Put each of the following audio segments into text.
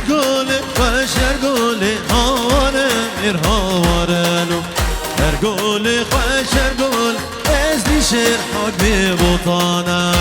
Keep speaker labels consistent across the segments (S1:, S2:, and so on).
S1: گل خوش هر گل هاواره میر هاوارلو هر گل خوش هر گل از دیشر حق بی بطانه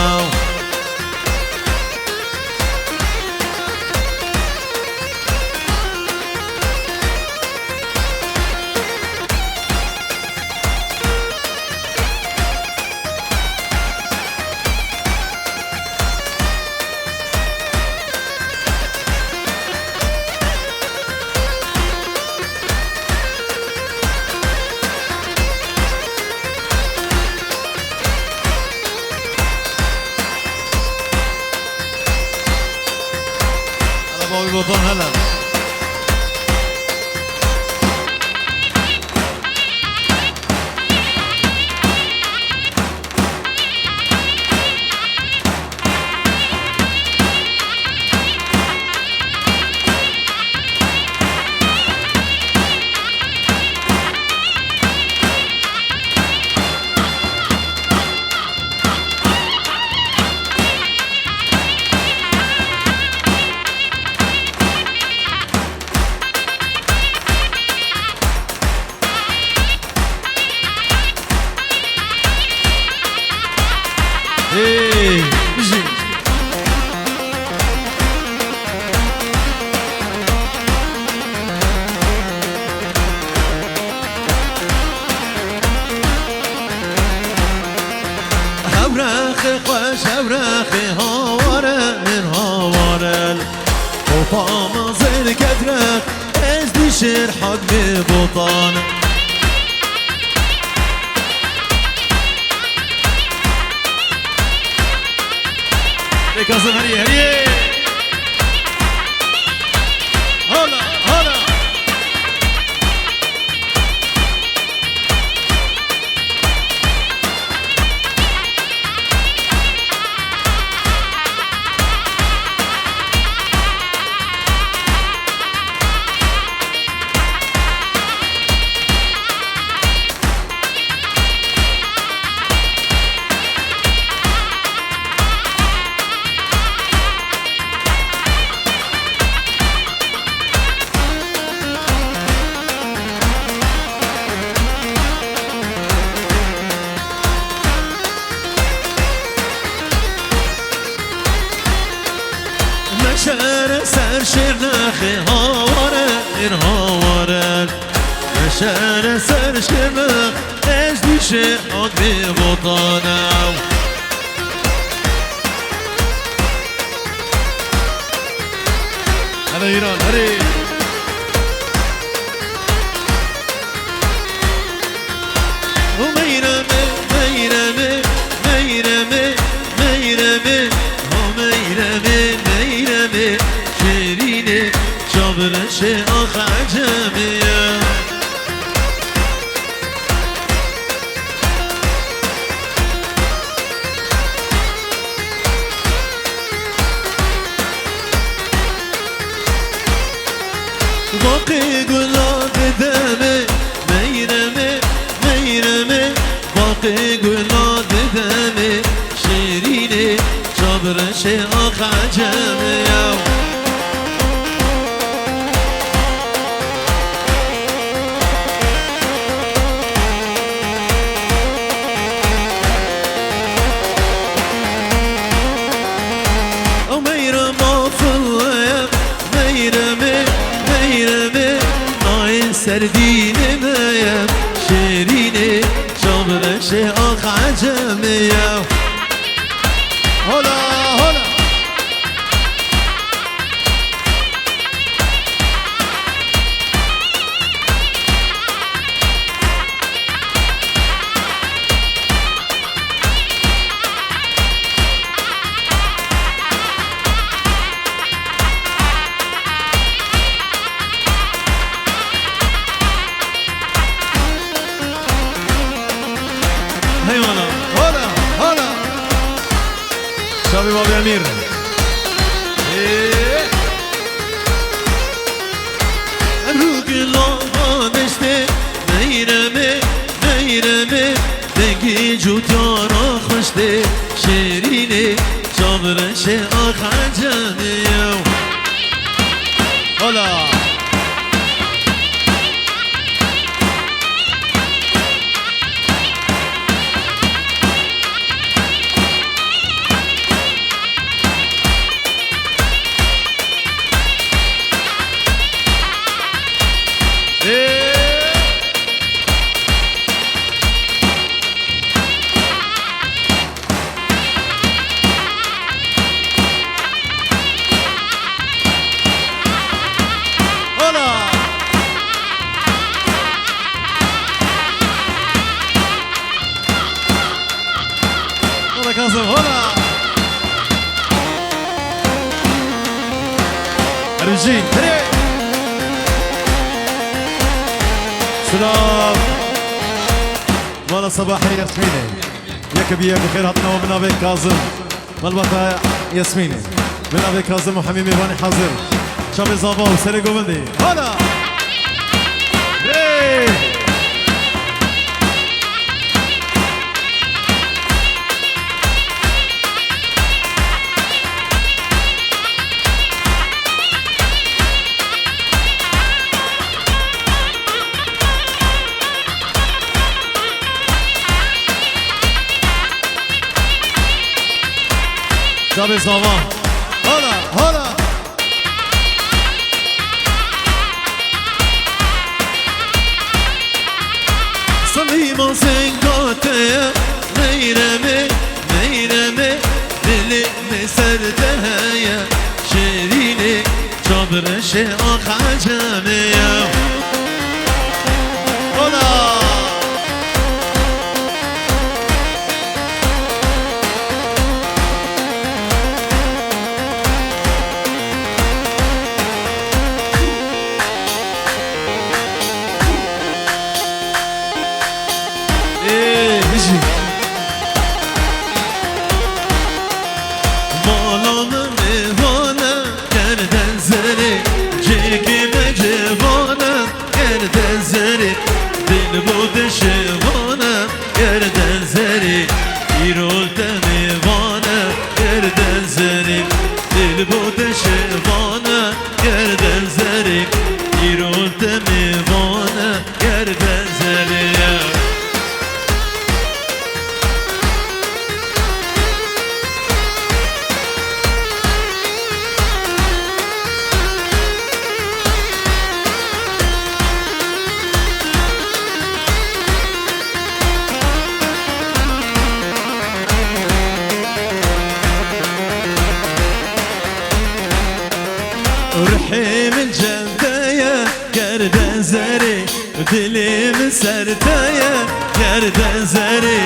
S1: بابی بطان هلا بيجي هوراخي خوش هوراخي هاوره من هاوره وطعم زر كدرك از ديشر حق ببطانه كازم هريه هريه هلا هلا شهر سر شیر نخی هاواره این هاواره شهر سر شیر نخ از دیشه حق بی بطانم هلا ایران هری و میرمه میرمه میرمه میرمه میرمه شیرینه جابرش آخ عجمیه باقی گلاب دمه میرمه میرمه باقی گلاب دمه شیرینه جابرش آخ عجمیه سردینه میم شیرینه جابرش آخ عجمیه هلا هلا هلا هلا هلا شابي بابي امير روگی لامشته میرمه میرمه دنگی جوتارا خوشته شیرینه جابرش آخ عجمیه بجين سلام وانا صباحي ياسميني ياك بيا بخير هاتنا ومن ابي كاظم مالبطا ياسميني من ابي كاظم وحميمي باني حاضر شابي زافا وسري قومندي هلا شابي زافا هلا هلا صليما سنقاتي ميرمي ميرمي دلي مسرتها يا شيريني جبر شيء خجمي هلا شوانا گردن زری ایرول تمیوانا گردن زری دل بود شوانا گردن زری ایرول تمیوانا گردن زری رحيم الجبدايا گردن زري دلي من سرتايا گردن زري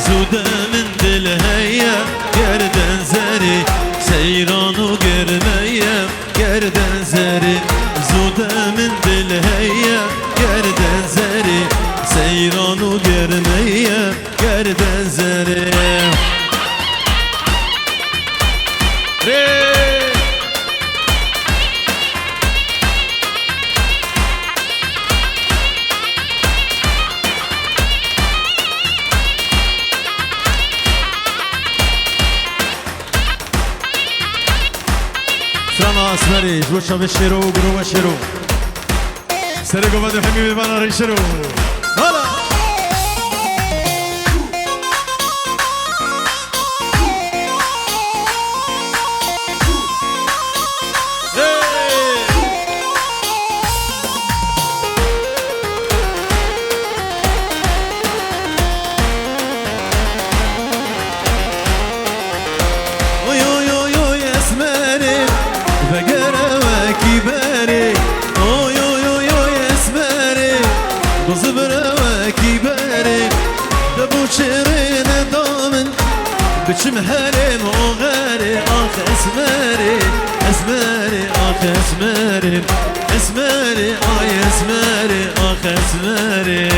S1: زودا من دل هيا گردن زري سيران وقرميا گردن زري زودا من دل هيا گردن زري سيران وقرميا گردن زري سرانا اسمري جوشا بالشيرو وقرو بالشيرو سرقوا بدو حميمي بانا ريشرو هلا شيرين دامن بچم هرم وغاري آخ اسماري اسماري آخ اسماري اسماري آي اسماري آخ اسماري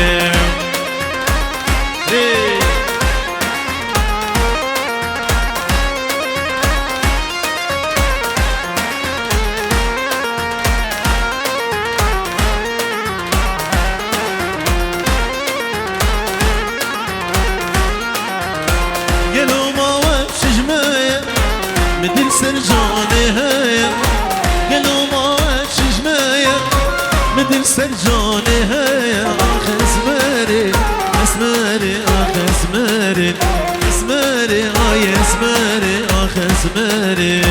S1: مدل سرجاني هيا قالوا ما وش جمايا مدل سرجاني هيا اخ اسماري اسماري اخ اسماري اسماري اي اسماري اخ اسماري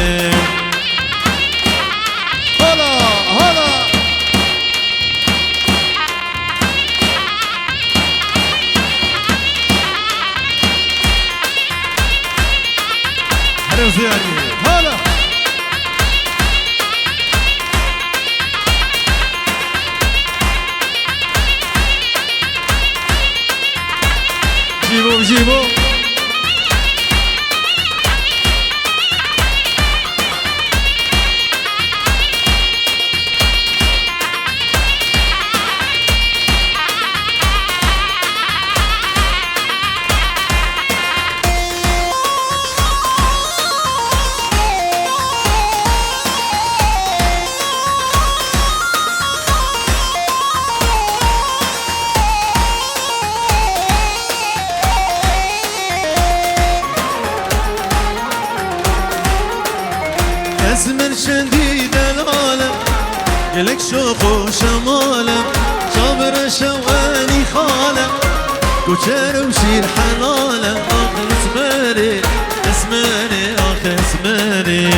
S1: هلا هلا هلا زيادة هلا اسمر شديد العالم لك شوق وشمالة شابر شواني خالة كوشر وشير حلالة آخر اسمري اسمري آخر اسمري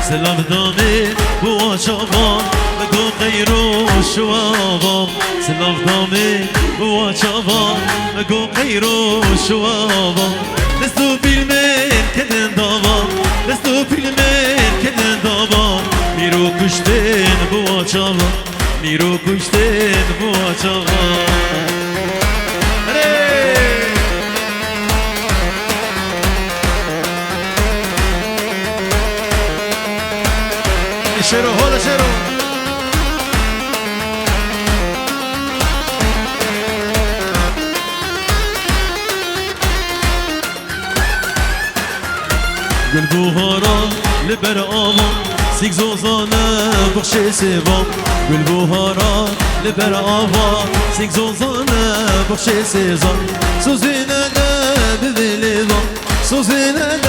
S1: سلام دامي بوا شابان بگو خیر و شوابان سلام دامي بوا شابان بگو خیر و شوابان دستو بیلمین کدن دابان دستو بیلمین کدن دابان میرو کشتن بوا شابان میرو کشتن بوا شابان شروع هلا شروع قلبو هارا لبر آوان سيك زوزانه بخشي سيبان قلبو هارا لبر آوان سيك زوزانه بخشي سيزان سوزينه بذلبان سوزينه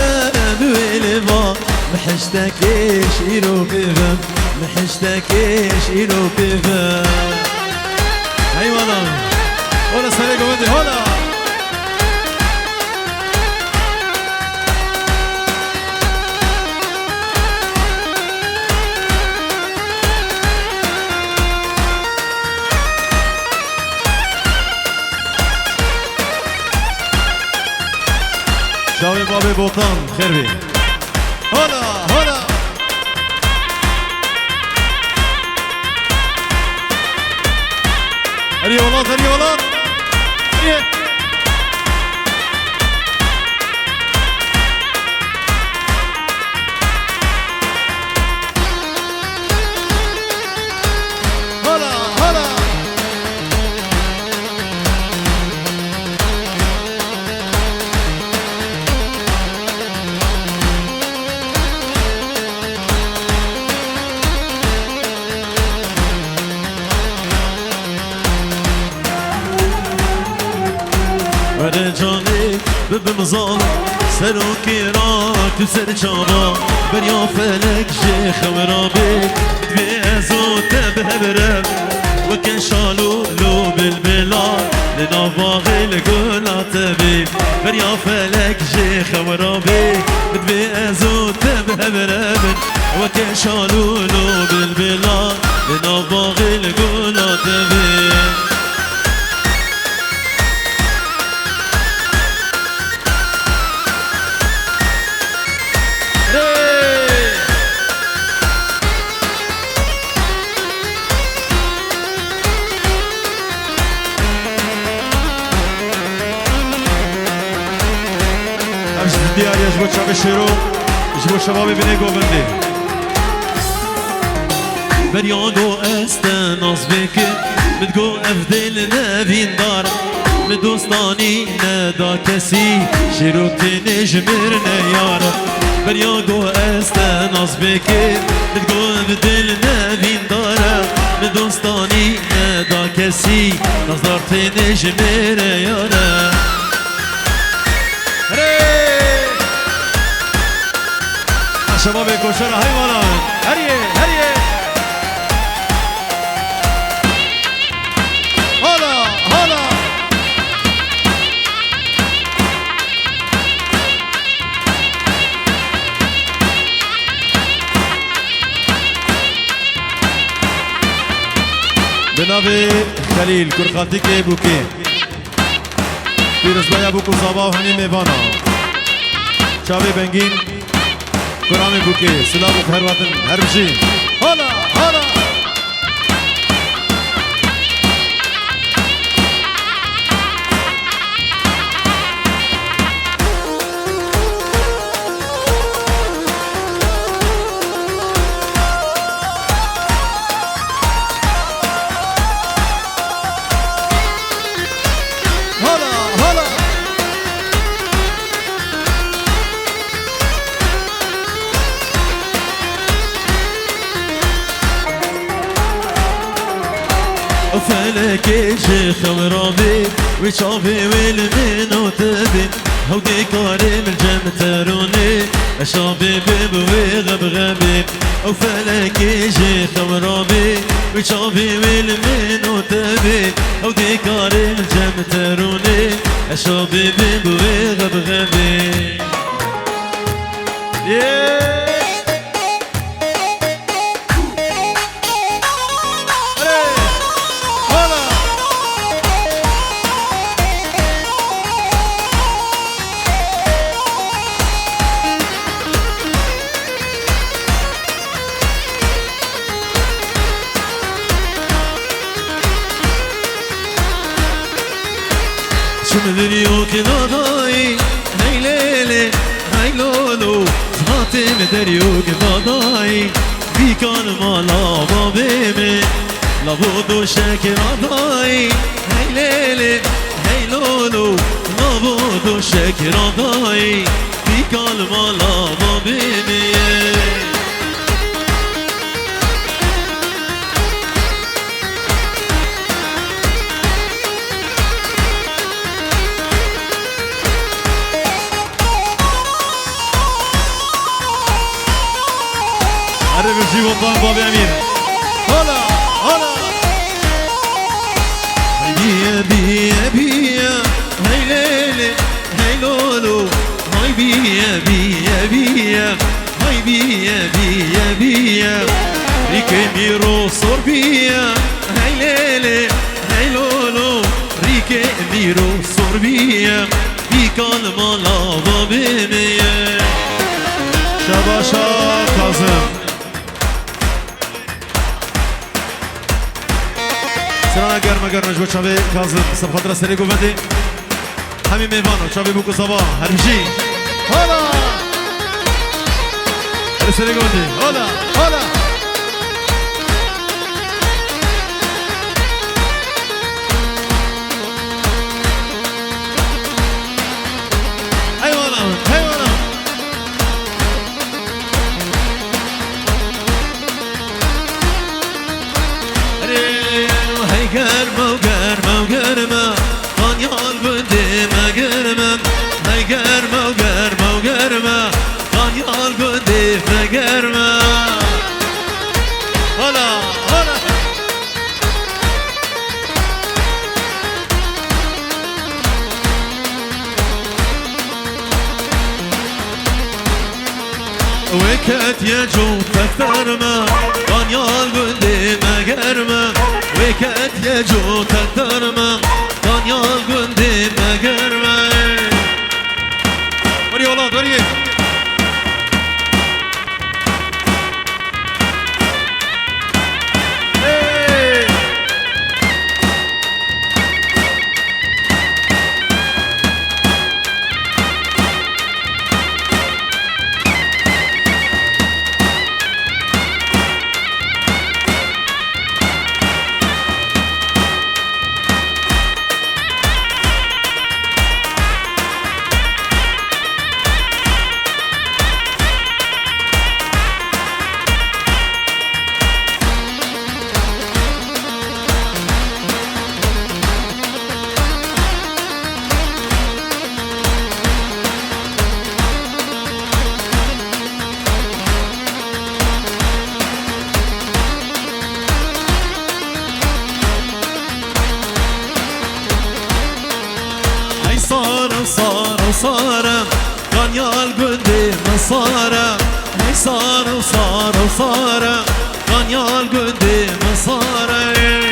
S1: بذلبان محشتكيش إلو بفم محشتكيش إلو بفم هاي وانا هولا سريق ودي هولا شاوي بابي بوطان خير هلا هلا ريولات ريولات هلا هلا وره جاني ببمزال سر و كيراك تسر چاوا بريا فلك جي خورابي بي ازو تبهبرم وكن شالو لو بالبلاد لنافاغي لقولا تبي بريا فلك جي خورابي بي ازو تبهبرم وكن شالو لو بالبلاد لنافاغي لقولا تبي دياري يجبو شاب الشروق يجبو شبابي بني قوبندي بريانو استناس بك بتقو افدل نبين دار مدوستاني ندا كسي شروق تنجمر نيار بريانو استناس بك بتقو افدل نبين دار مدوستاني ندا كسي نظر تنجمر نيار شباب كوشرة هاي وانا هريه هريه هلا هلا بنابي خليل كرخاتي كي بوكي فيروز بايا بوكو صباح هني ميفانا شابي بنجين كرامي بوكي سلام وخير وطن هربشين هلا هلا فلك شيخ مرابي وشافي والمنو تبي هودي كارم الجم تروني شابي ببوي غبغبي وفلك يجي خمرابي وشابي والمن وتبي او ديكار الجم تروني شابي ببوي غبغبي شمدريوك ضاضاي هاي ليلي هاي لولو زغاتي مدريوك ضاضاي بيكان مالا بابيمي لابودو شاكر ضاي هاي ليلي هاي لولو لابودو شاكر ضاي بيكان مالا بابيمي عربي وطن بابي امير هلا هلا بيا بيا بيا هاي ليلي هاي لولو هاي بيا بيا بيا هاي بيا بيا بيا ريكي ميرو صور بيا هاي ليلي هاي لولو ريكي ميرو صور بيا بيكال مالا بابي ميا شباشا كاظم سرانه گرمه گرمه جو چاوی کاظم سب خاطر سری گوندی همین میوانو چاوی بوکو سبا هرمشی هلا سری گوندی هلا هلا حیوانا حیوانا گرما گرما گرما خانیال گنده ما گرما های گرما گرما گرما خانیال گنده ما گرما هلا هلا وكت يا جو تكترما خانيال گنده ما گرما وكت يا جو تكترما خانيال گنده ما گرما وري اولاد وري صارم خانيال گنده مصارم هی صارم خانيال گنده مصارم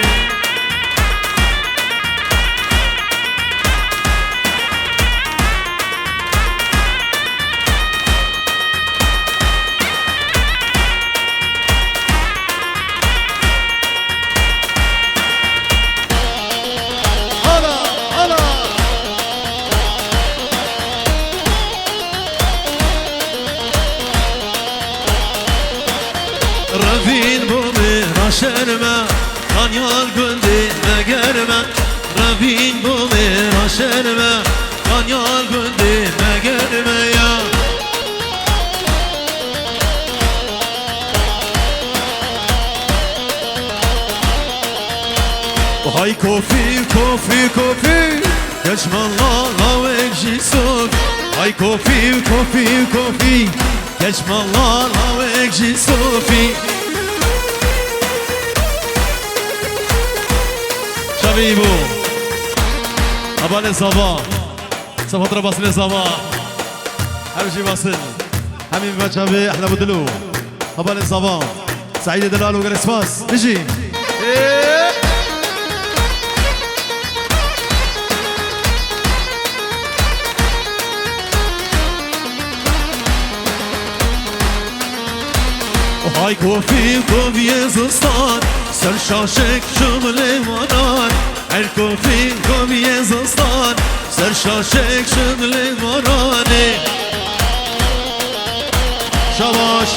S1: رفين بومي راشرما خانيال گنده مگرما رفين بومي راشرما خانيال گنده مگرما یا وهاي كوفي كوفي كوفي يجمل الله وجهي صوت هاي كوفي كوفي كوفي كشم الله هواك جي صوفي شبيبو أبا لصباح صفات رباس لصباح همشي باصل حميم بشابي أحلى بدلو أبا لصباح سعيد دلال وقرسفاس نجي هاي كوفي كوفي زستان سر شاشك شغل مران هر كوفي كوفي زستان سر شاشك شغل مراني شواش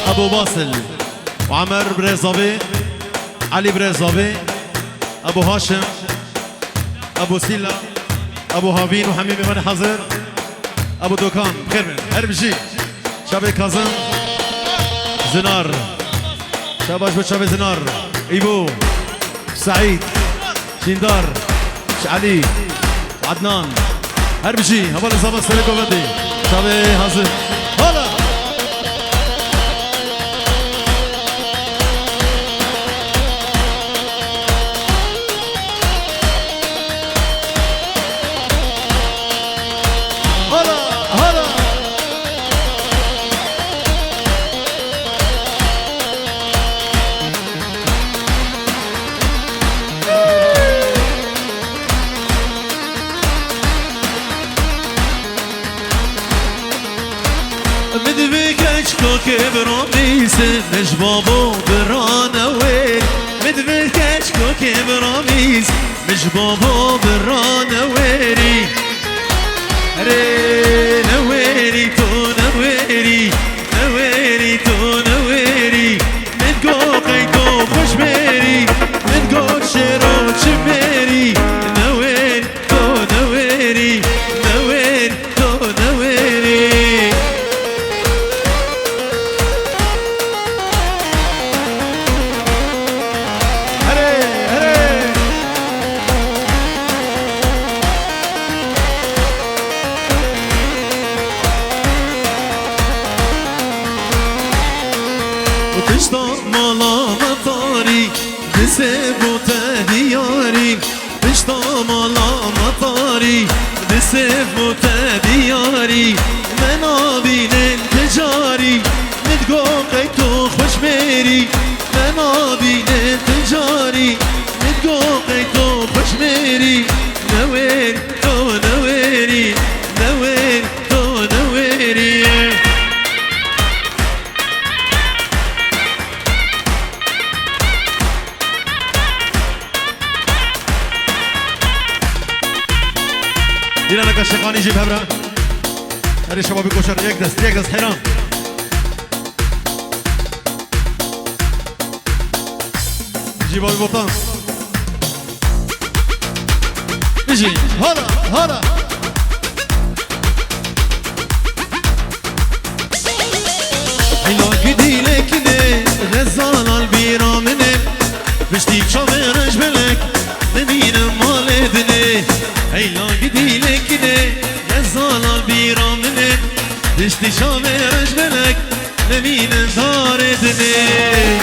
S1: ابو باصل وعمر بريزابي علي بريزابي ابو هاشم ابو سيلا ابو هافين وحميمي من حضر ابو دوكان بخير من هربجي شابي كاظم زنار شاباش بتشابي زنار ايبو سعيد شيندار علي وعدنان هربجي هبا الزابا سليكو بدي شابي حاضر هلا كبراميس مش بابو برانا وين مدبكش كو كبراميس مش بابو برانا ويري ري نويري تو نويري نويري تو نويري من قوقي تو خوش ميري من قوق شيرو شميري نوير تو نويري نوير تو نويري سيبو تدياري بشتا مالا مطاري بسيبو تدياري منابين تجاري نتقوم قيتو خوش ميري منابين تجاري نتقوم قيتو خوش ميري نوير تو نويري نوير تو نويري دینا لك الشقاني جيب هبرة هري شباب كوشر يك دست حيران جيب ابي بطان نجي هلا هلا حيلا قدي لك غزال البيرا منك بشتيك شافرش بلك نمين مالدني حيلا قدي لك غزال البيرا منك بشتي شافرش بلك نمين داردني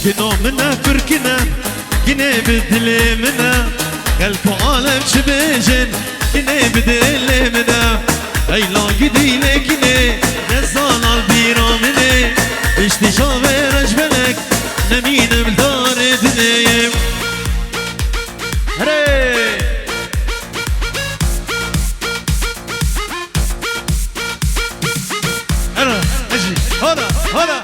S1: كنا منا فركنا كنا بدل منا قلب عالم شبيجن كنا بدل منا ايلا قدي لكنا غزال البيرا منا اشتشاب رجبلك نمين بالدار دنيا هري انا اجي هلا هلا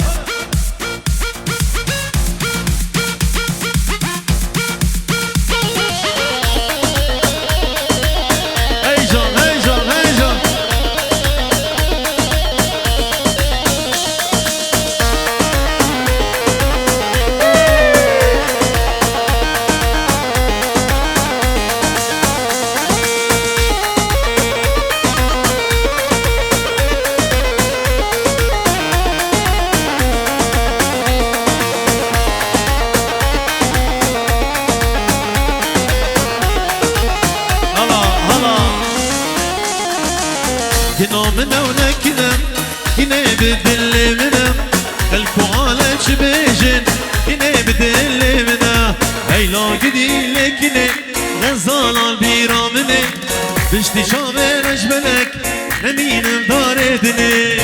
S1: كني بدل منا الكو على شبيجن كني بدل منا هيلا قدي لكني غزال البيرا مني بشتي شامر اجبلك لمين مداردني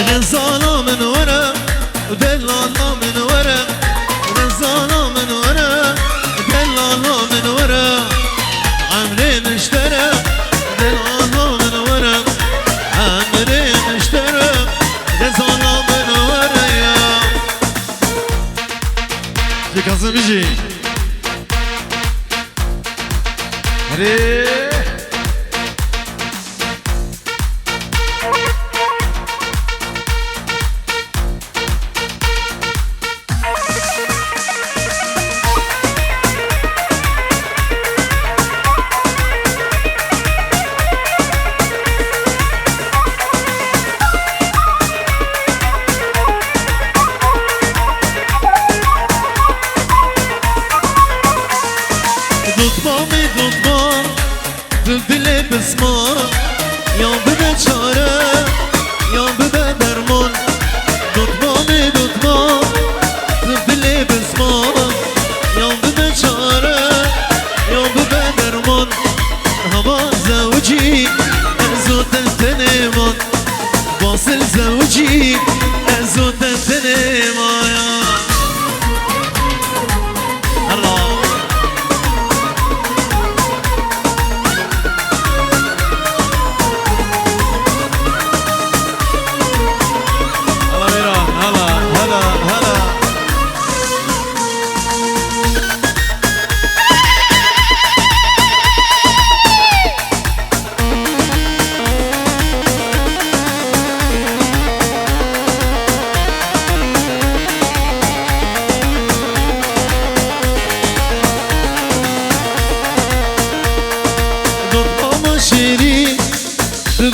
S1: غزالة من ورا ودلالة من ورا غزالة من ورا دلالة من ورا عمري مشترى دلالة من ورا عمري مشترى غزالة من ورا يا جي كازم بيجي دل بسمان یا بده چاره یا بده درمان دوتمان دل بسمان یا بده چاره یا بده درمان هوا زوجی ازو تنتنمان واصل زوجی ازو تنتنمان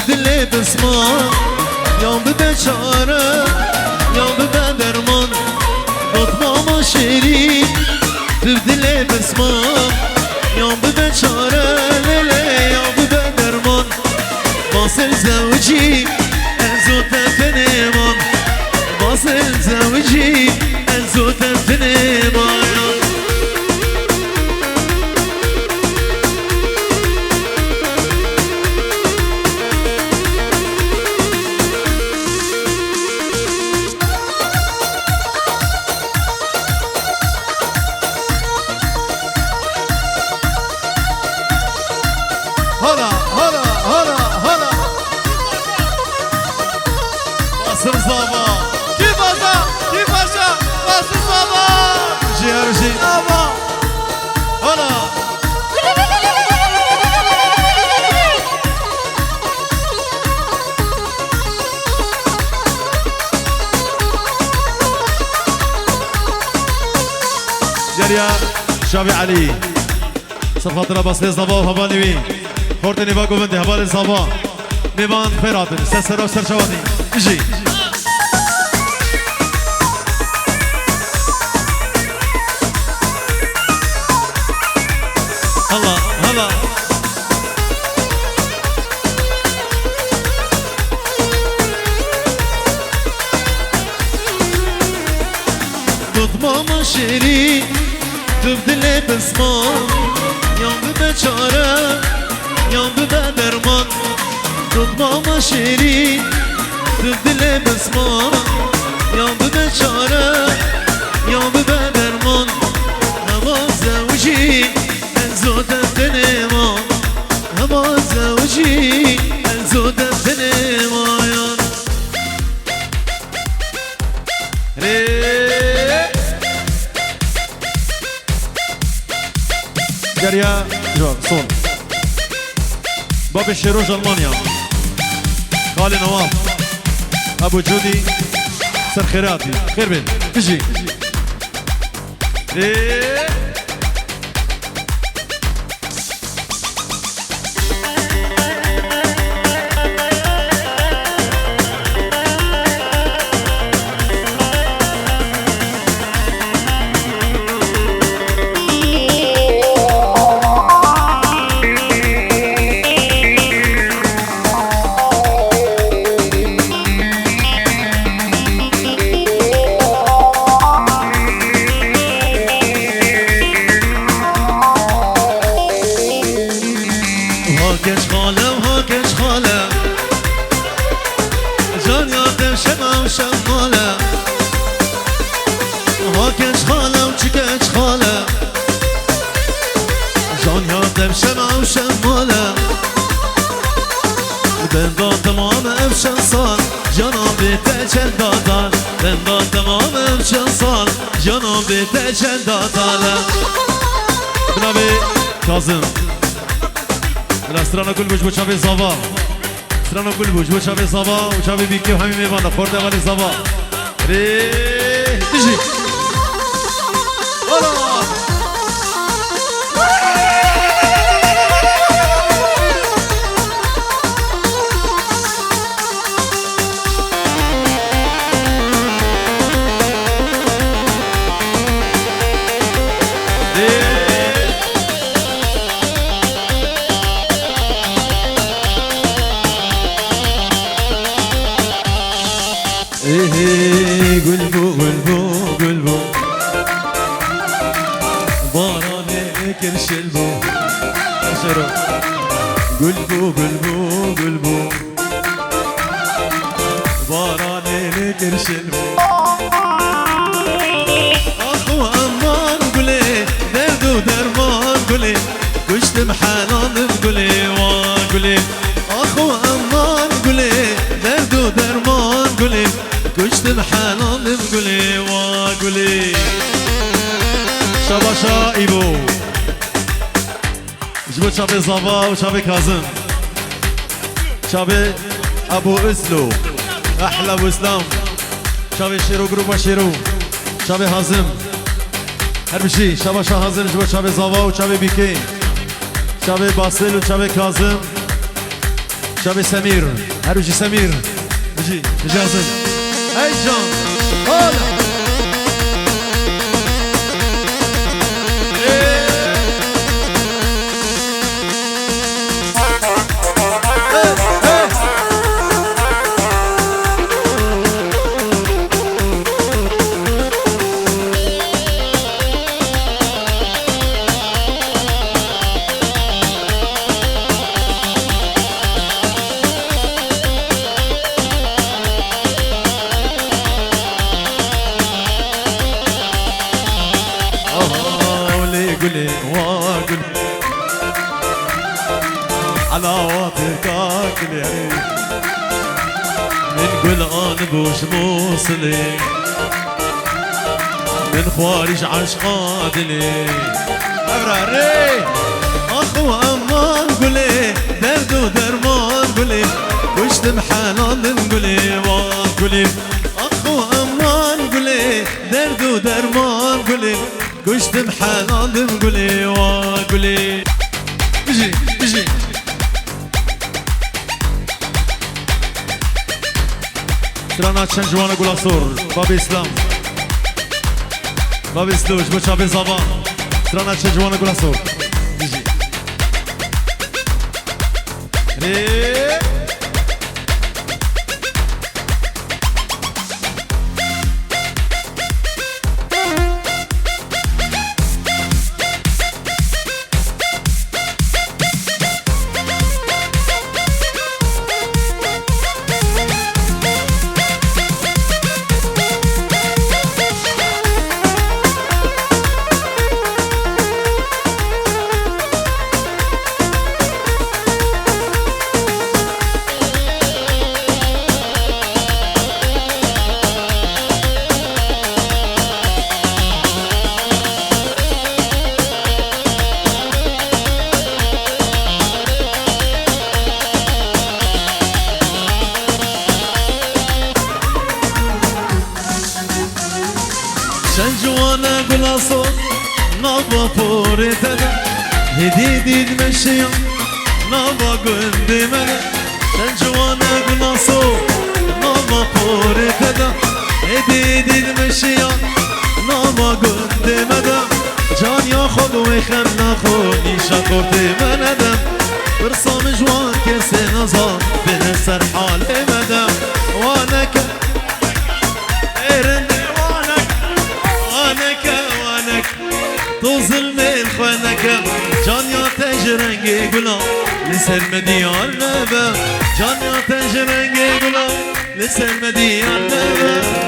S1: دل بسمان یا بده چاره یا بده درمان دوت ماما شیری دل بسمان یا بده چاره لیلی یا بده درمان واصل زوجی ازو تفنمان واصل زوجی ازو تفنمان Basın Zaba
S2: Kim Paşa? Kim Paşa? Basın Zaba
S1: Ciğerci
S2: Zaba
S1: Hala جريا شابي علي صفاتنا بس لزبا وهباني بي خورتني باكو بندي هبال زبا نيبان فراتن سسرا سرشواني اجي هلا هلا دوت ماما شيري تبدل بسمان يوم ببچاره يوم ببدرمان دوت ماما شيري تبدل بسمان يوم ببچاره يوم ببدرمان نماز زوجي انزو
S3: زود الدنيا هما زوجي زود الدنيا
S1: جريا جواب صون باب الشيروج ألمانيا خالي نواف أبو جودي سر خيراتي خير بين تجي بنابي كاظم الأسترانا كل بوش بوشافي صبا استرانا كل بوش بوشافي صبا وشافي بيكي وحمي ميبانا خورده غالي صبا تجي قلبو قلبو قلبو باراني كرشلبو شرو قلبو قلبو قلبو باراني كرشلبو اخو امان قولي دردو درمان قولي كشت محنان قولي وقولي اخو امان قولي دردو درمان قولي كشت محنان قولي وقولي شباشا ايبو جبو شابي زابا وشابي كاظم شابي ابو اسلو احلى ابو اسلام شابي شيرو جروبا شيرو شابي هازم هربشي شباشا هازم جبو شابي زابا وشابي بيكي شابي باسل وشابي كاظم شابي سمير هربشي سمير بجي هازم هاي جان هلا قولي واقول على واطرك اكلي من قول انا بوش موصلي من خوارج عشقات لي ابراري اخو امان قولي درد ودرمان قولي وش تمحنان قولي واقولي اخو امان قولي درد ودرمان قولي كشت بحنان قولي وقولي بيجي بيجي ترانا تشنجوانا قول صور بابي اسلام بابي سلوش بشابي زبان ترانا تشنجوانا قول صور بيجي
S3: گلاسو نابا پورت دا هدی دید مشیان نابا گندی من جوانا گلاسو نابا پورت دا هدی دید مشیان نابا گندی من جان یا خود و خم نخود نیشا کرده من ادم برسام جوان کسی نظام به سر حال مدم وانک ایرن وانک تو ظلم الخوانک جان یا تجرنگ گلا لسر مدیان نبا جان یا تجرنگ گلا لسر مدیان نبا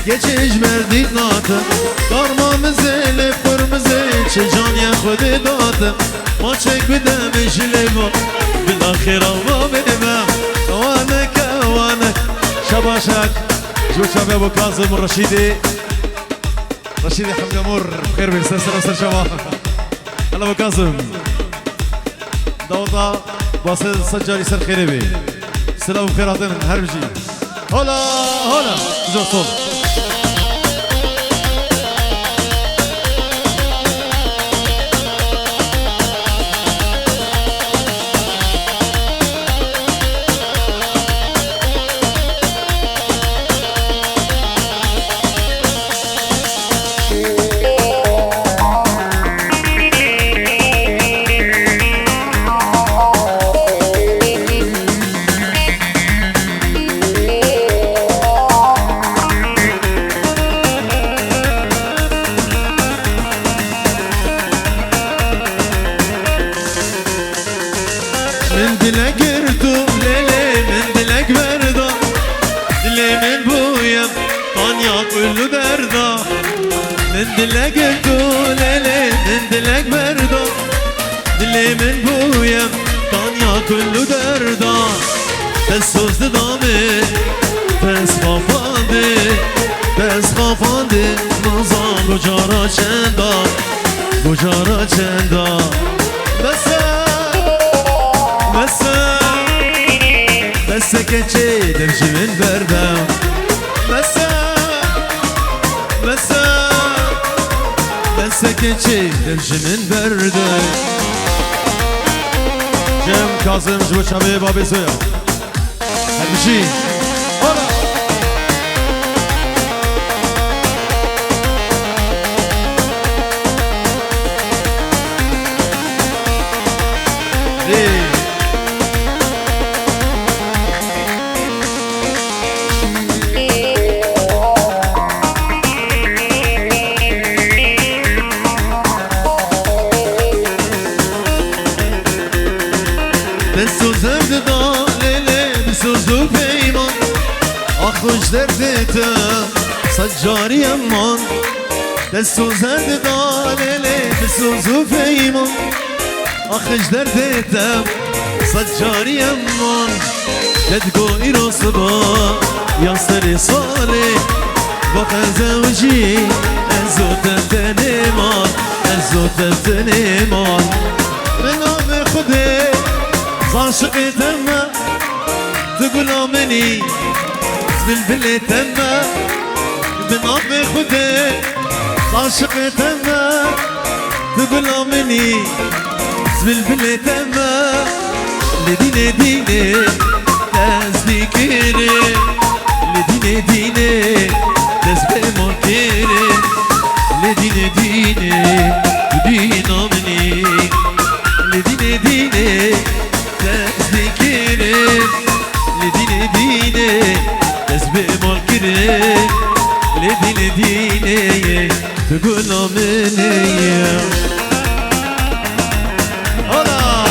S3: geçiş verdik natı Karmamızı lep kırmızı Çecan ya kudu datı Ma çek bir demiş lebo Bilahir Allah benim Vanek
S1: شباشك جو شباب ابو كاظم والرشيدي رشيدي حمد امور بخير بالسلسله وسر شباب هلا ابو كاظم دوطا واصل سجل يسر خيري بي سلام بخير عطينا هربجي هلا هلا جو صوت
S3: دلك الدولة من دلك بردا دلي من بويا طانيا كله دردا بس سوز دامي بس خافاندي بس خافاندي نظام بجارا چندا بجارا چندا بس بس بس كچي درجي من بردا بس بس سكتشي دمشن برده
S1: جيم كاظم جو شباب ابي زويا هربجي هلا
S3: خوش دردتم سجاری امان دستو زرد دالله بسوزو پیمان آخش دردتم سجاری امان ددگوی رو صبا یا سر ساله با خزوجی ازو تفتنمان ازو تفتنمان به نام خوده زاشقتم تقول منی بالبلي تما بنعم خده عاشق تما تقول مني بالبلي تما لديني ديني تزديكيني لديني ديني تزبي منكيني لديني ديني دينا مني بقول مني
S1: هلا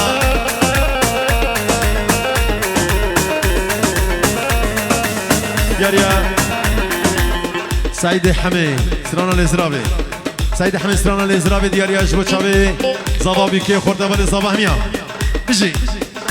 S1: ياريا سعيد حمي سرانا الازرابي سعيد حمي سرانا الازرابي دياريا جبو شابي زبابي كي خورده بالي صباح ميا بيجي هلا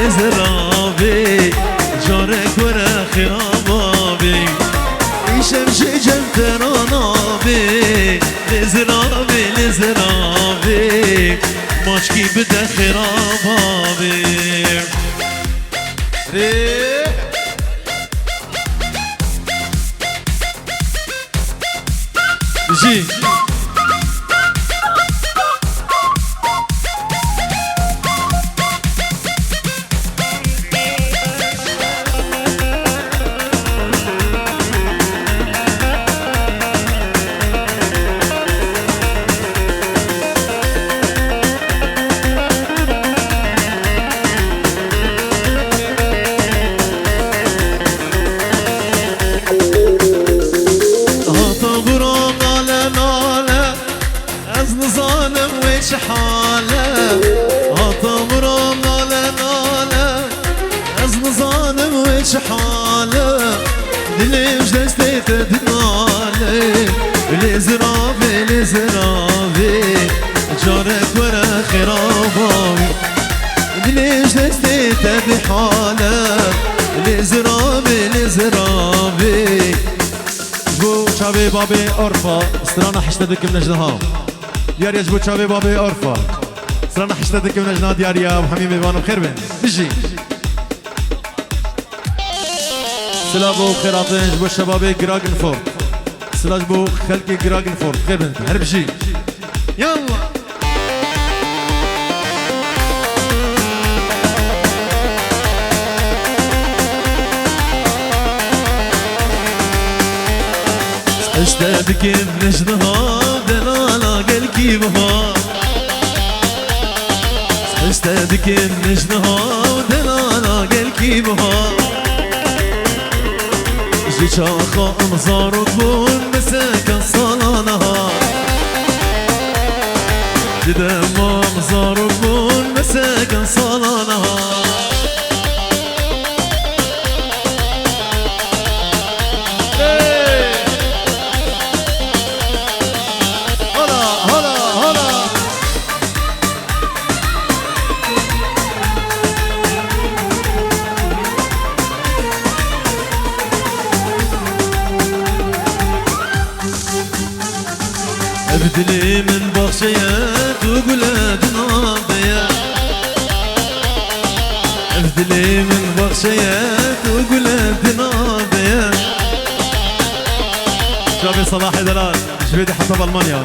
S3: لزرابي جارك ورا خرابي يشمشي جنب رانابي لزرابي ماشكي بدا خرابابي
S1: جي
S3: حاله هطمر ماله از نظالم وش حاله دلي مش دستيت دناله لزرابي جارك ورا خرابي دلي مش دستيت بحاله لزرابي
S1: جبو شابي بابي أرفا استرانا حشتدك من أجلها دياريا جبو شابي بابي أرفا استرانا حشتدك من أجلها دياريا وحميم إيوان بخير بن بيجي سلا بو خيراتين جبو شبابي جراجن فورد سلا جبو خلقي جراجن فورد خير بن هرب جي يلا
S3: اشتبك بنجدها دلالا قلكي بها اشتبك بنجدها دلالا قلكي بها جي شاخا مزارك بون مساكن صالانها جدا ما مزارك بون مساكن صالانها ابدلي من بخشيات وقلاد ناضية ابدلي من بخشيات وقلاد ناضية
S1: شابي صلاح دلال جبيدي حتى بألمانيا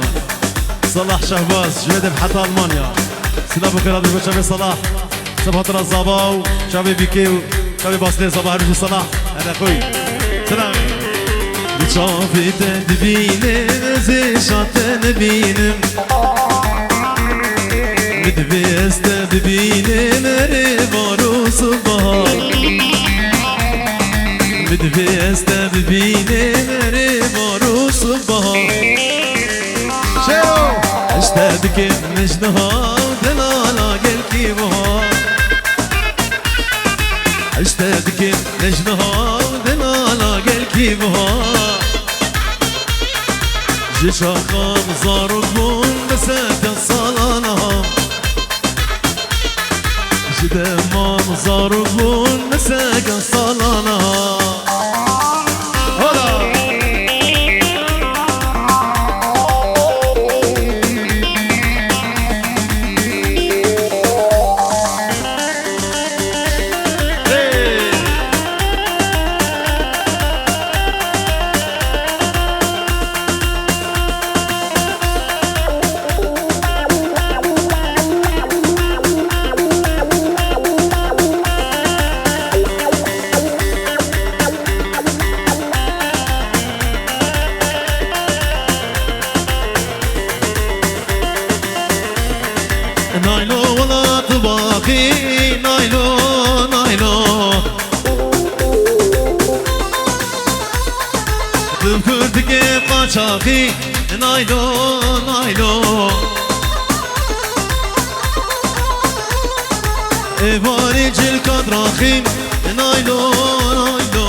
S1: صلاح شهباز جبيدي بحتى ألمانيا سلام بكرة شابي صلاح صباح طرا الزاباو شابي بيكيو شابي باسلي صباح رجي صلاح أنا أخوي سلام
S3: شافي تدبينم زيشات نبينم مدبيست ببينم ريبارو صباح مدبيست ببينم ريبارو صباح
S1: شيرو
S3: اشتبك مجنها دلالا قلكي بها اشتبك مجنها دلالا قلكي بها جي شاخا مزارك بون مساكن صالانها جدا ما مزارك بون مساكن صالانها
S1: هلا
S3: قاچاقی نایلو نایلو ایواری جل کدراخی نایلو نایلو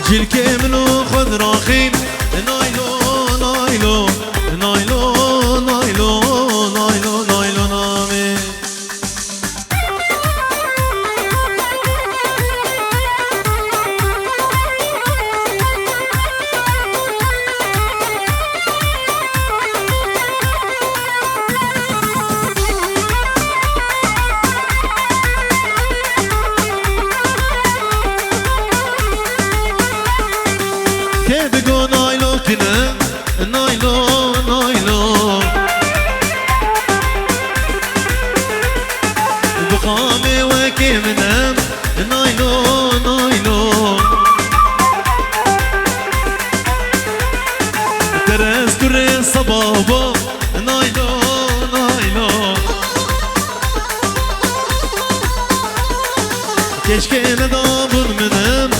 S3: جل کمنو خود راخی نایلو نایلو نایلو نایلو نایلو نایلو نامی که بگو نایلو کنه نایلو نایلو بقامي وكي منام نايلو نايلو ترس ترس صبابو نايلو نايلو كشكي ندابر منام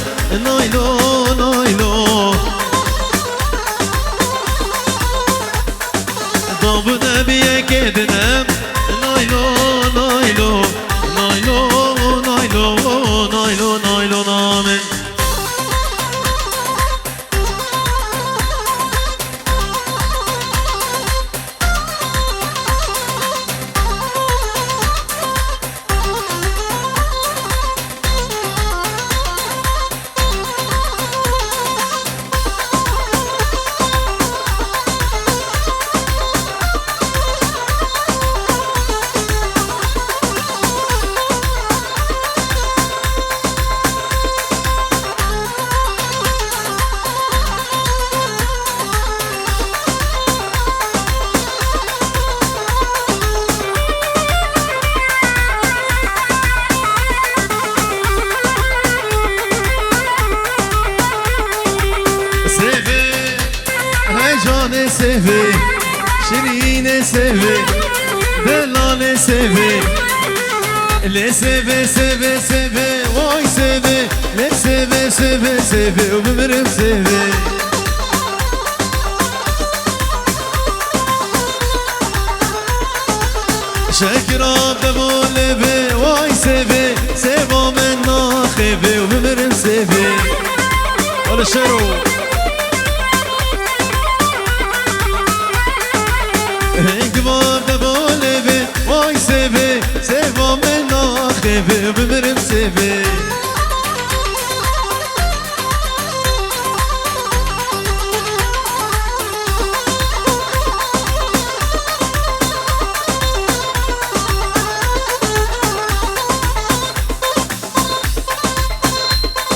S3: نايلو نايلو دابو نبيه كدنام نايلو نايلو نايلو نايلو نايلو نايلو نامن جان سوی شیرین سوی دلان سوی لی سوی سوی سوی وای سوی لی سوی سوی سوی و بمرم سوی شکرا بمول بی وای سوی سوا من ناخوی و بمرم سوی ولی شروع انقبار دباله بي واي سيبي سيبا من ناخبي وبمرم سيبي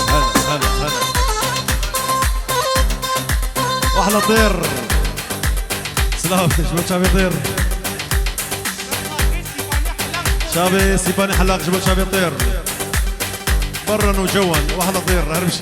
S1: هلا هلا هلا واحلى طير سلام جبل شعبي طير شعبي سيباني حلاق جبل شعبي طير برا وجوا واحلى طير هرمشي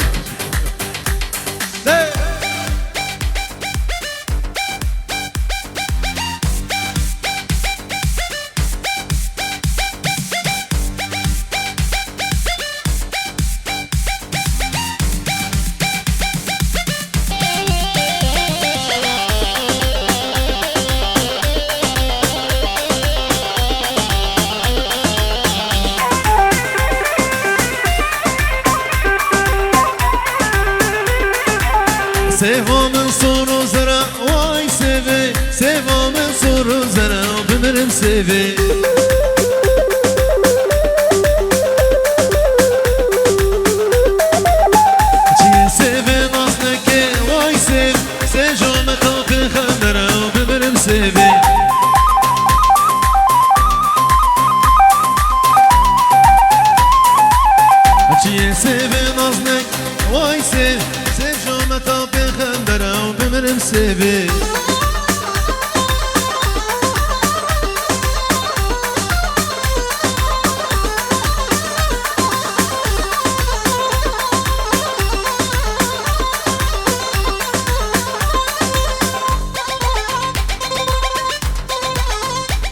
S3: سيفا من صور وزرع واي سيفي سيفا من صور وزرع وبمرم سيفي جي سيفي ناصنكي واي سيف سيجو مطاقي خمرة وبمرم سيفي جي سيفي ناصنك واي سيف سيجو مطاقي خمرة وبمرم سيفي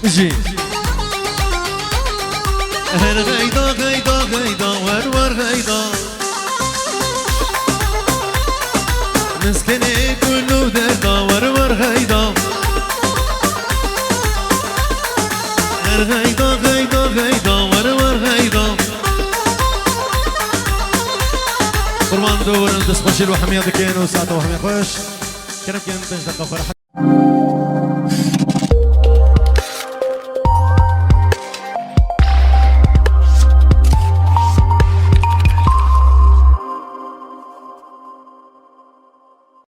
S3: جي هر غيدا غيدا غيدا ور ور غيدا غيدا ور غيدا
S1: قربان دور دس خوشي الوحمية ذكين وساعته وحمية خوش كرم كين تنجدق فرح